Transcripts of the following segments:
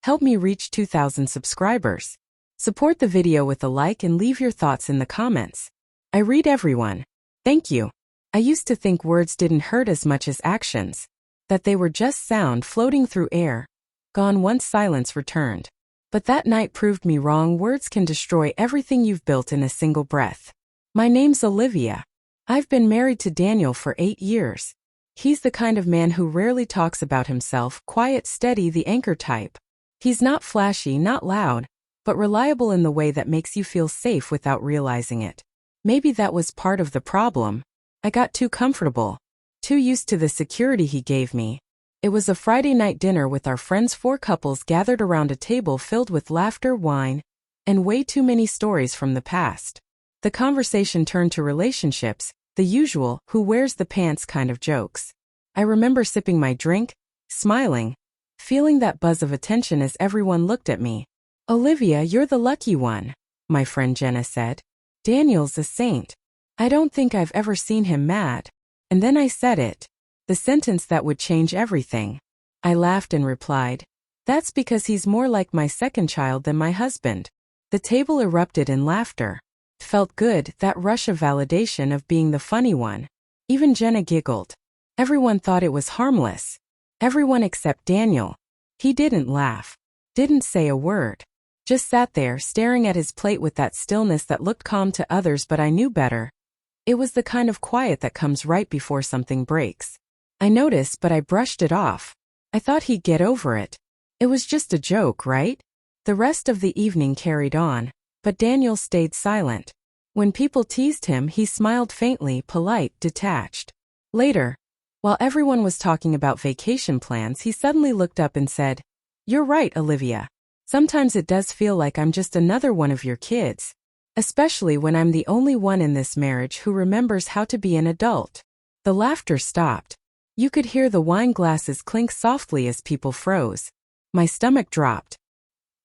Help me reach 2,000 subscribers. Support the video with a like and leave your thoughts in the comments. I read everyone. Thank you. I used to think words didn't hurt as much as actions, that they were just sound floating through air, gone once silence returned. But that night proved me wrong. Words can destroy everything you've built in a single breath. My name's Olivia. I've been married to Daniel for 8 years. He's the kind of man who rarely talks about himself, quiet, steady, the anchor type. He's not flashy, not loud, but reliable in the way that makes you feel safe without realizing it. Maybe that was part of the problem. I got too comfortable, too used to the security he gave me. It was a Friday night dinner with our friends, 4 couples gathered around a table filled with laughter, wine, and way too many stories from the past. The conversation turned to relationships, the usual, who wears the pants kind of jokes. I remember sipping my drink, smiling, feeling that buzz of attention as everyone looked at me. "Olivia, you're the lucky one," my friend Jenna said. "Daniel's a saint. I don't think I've ever seen him mad." And then I said it. The sentence that would change everything. I laughed and replied, "That's because he's more like my second child than my husband." The table erupted in laughter. It felt good, that rush of validation of being the funny one. Even Jenna giggled. Everyone thought it was harmless. Everyone except Daniel. He didn't laugh. Didn't say a word. Just sat there staring at his plate with that stillness that looked calm to others, but I knew better. It was the kind of quiet that comes right before something breaks. I noticed, but I brushed it off. I thought he'd get over it. It was just a joke, right? The rest of the evening carried on, but Daniel stayed silent. When people teased him, he smiled faintly, polite, detached. Later, while everyone was talking about vacation plans, he suddenly looked up and said, "You're right, Olivia. Sometimes it does feel like I'm just another one of your kids. Especially when I'm the only one in this marriage who remembers how to be an adult." The laughter stopped. You could hear the wine glasses clink softly as people froze. My stomach dropped.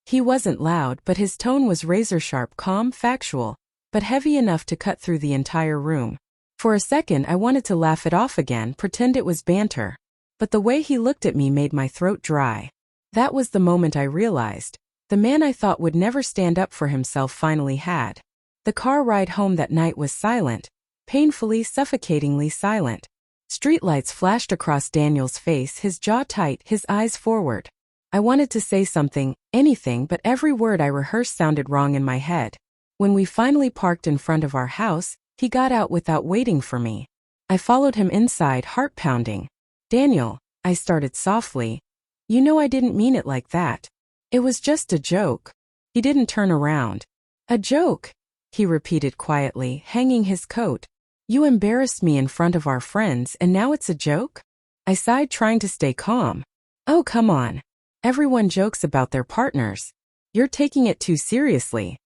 He wasn't loud, but his tone was razor-sharp, calm, factual, but heavy enough to cut through the entire room. For a second I wanted to laugh it off again, pretend it was banter. But the way he looked at me made my throat dry. That was the moment I realized. The man I thought would never stand up for himself finally had. The car ride home that night was silent, painfully, suffocatingly silent. Streetlights flashed across Daniel's face, his jaw tight, his eyes forward. I wanted to say something, anything, but every word I rehearsed sounded wrong in my head. When we finally parked in front of our house, he got out without waiting for me. I followed him inside, heart pounding. "Daniel," I started softly. "You know I didn't mean it like that. It was just a joke." He didn't turn around. "A joke?" he repeated quietly, hanging his coat. "You embarrassed me in front of our friends and now it's a joke?" I sighed, trying to stay calm. "Oh, come on. Everyone jokes about their partners. You're taking it too seriously."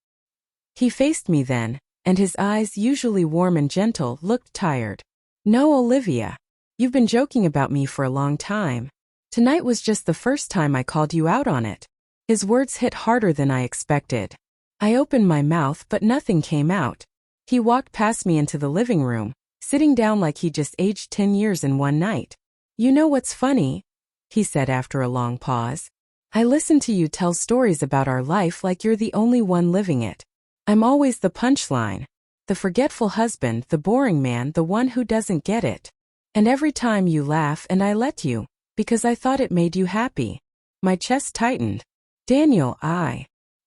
He faced me then, and his eyes, usually warm and gentle, looked tired. "No, Olivia. You've been joking about me for a long time. Tonight was just the first time I called you out on it." His words hit harder than I expected. I opened my mouth, but nothing came out. He walked past me into the living room, sitting down like he just aged 10 years in one night. "You know what's funny?" he said after a long pause. "I listen to you tell stories about our life like you're the only one living it. I'm always the punchline, the forgetful husband, the boring man, the one who doesn't get it. And every time you laugh, and I let you, because I thought it made you happy." My chest tightened. "Daniel,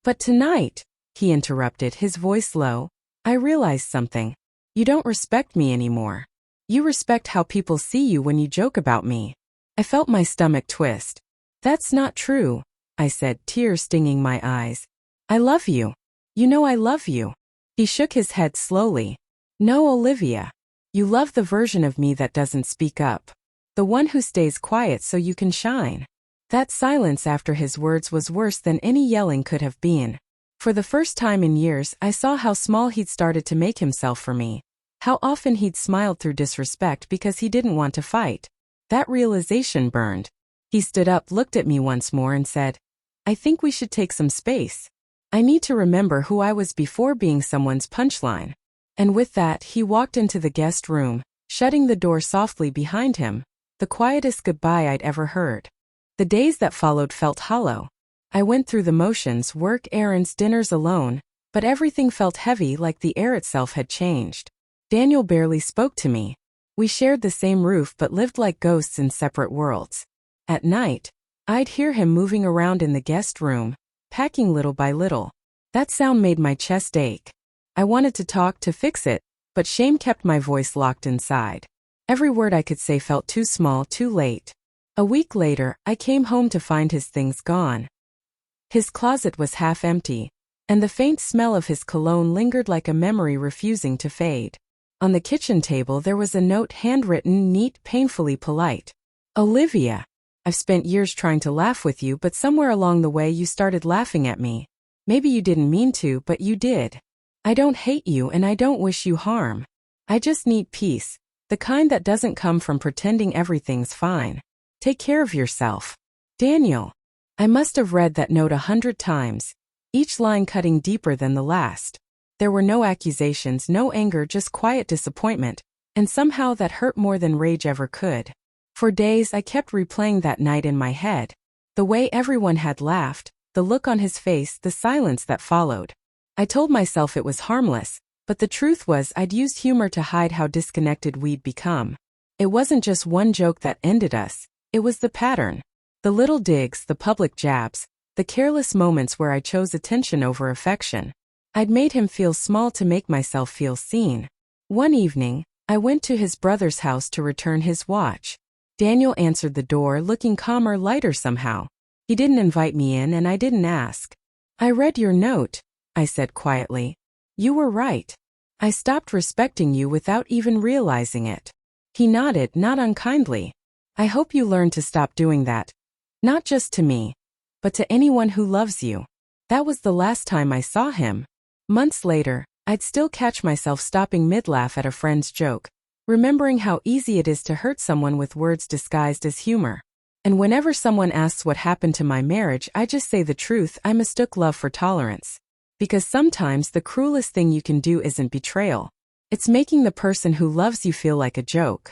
But tonight," he interrupted, his voice low, "I realized something. You don't respect me anymore. You respect how people see you when you joke about me." I felt my stomach twist. "That's not true," I said, tears stinging my eyes. "I love you. You know I love you." He shook his head slowly. "No, Olivia. You love the version of me that doesn't speak up. The one who stays quiet so you can shine." That silence after his words was worse than any yelling could have been. For the first time in years, I saw how small he'd started to make himself for me. How often he'd smiled through disrespect because he didn't want to fight. That realization burned. He stood up, looked at me once more and said, "I think we should take some space. I need to remember who I was before being someone's punchline." And with that, he walked into the guest room, shutting the door softly behind him, the quietest goodbye I'd ever heard. The days that followed felt hollow. I went through the motions, work, errands, dinners alone, but everything felt heavy, like the air itself had changed. Daniel barely spoke to me. We shared the same roof but lived like ghosts in separate worlds. At night, I'd hear him moving around in the guest room, packing little by little. That sound made my chest ache. I wanted to talk, to fix it, but shame kept my voice locked inside. Every word I could say felt too small, too late. A week later, I came home to find his things gone. His closet was half empty, and the faint smell of his cologne lingered like a memory refusing to fade. On the kitchen table there was a note, handwritten, neat, painfully polite. Olivia, I've spent years trying to laugh with you, but somewhere along the way you started laughing at me. Maybe you didn't mean to, but you did. I don't hate you and I don't wish you harm. I just need peace, the kind that doesn't come from pretending everything's fine. Take care of yourself. Daniel. I must have read that note 100 times, each line cutting deeper than the last. There were no accusations, no anger, just quiet disappointment, and somehow that hurt more than rage ever could. For days I kept replaying that night in my head. The way everyone had laughed, the look on his face, the silence that followed. I told myself it was harmless, but the truth was I'd used humor to hide how disconnected we'd become. It wasn't just one joke that ended us, it was the pattern. The little digs, the public jabs, the careless moments where I chose attention over affection. I'd made him feel small to make myself feel seen. One evening, I went to his brother's house to return his watch. Daniel answered the door, looking calmer, lighter somehow. He didn't invite me in and I didn't ask. I read your note, I said quietly. You were right. I stopped respecting you without even realizing it. He nodded, not unkindly. I hope you learn to stop doing that. Not just to me, but to anyone who loves you. That was the last time I saw him. Months later, I'd still catch myself stopping mid-laugh at a friend's joke, remembering how easy it is to hurt someone with words disguised as humor. And whenever someone asks what happened to my marriage, I just say the truth. I mistook love for tolerance. Because sometimes the cruelest thing you can do isn't betrayal. It's making the person who loves you feel like a joke.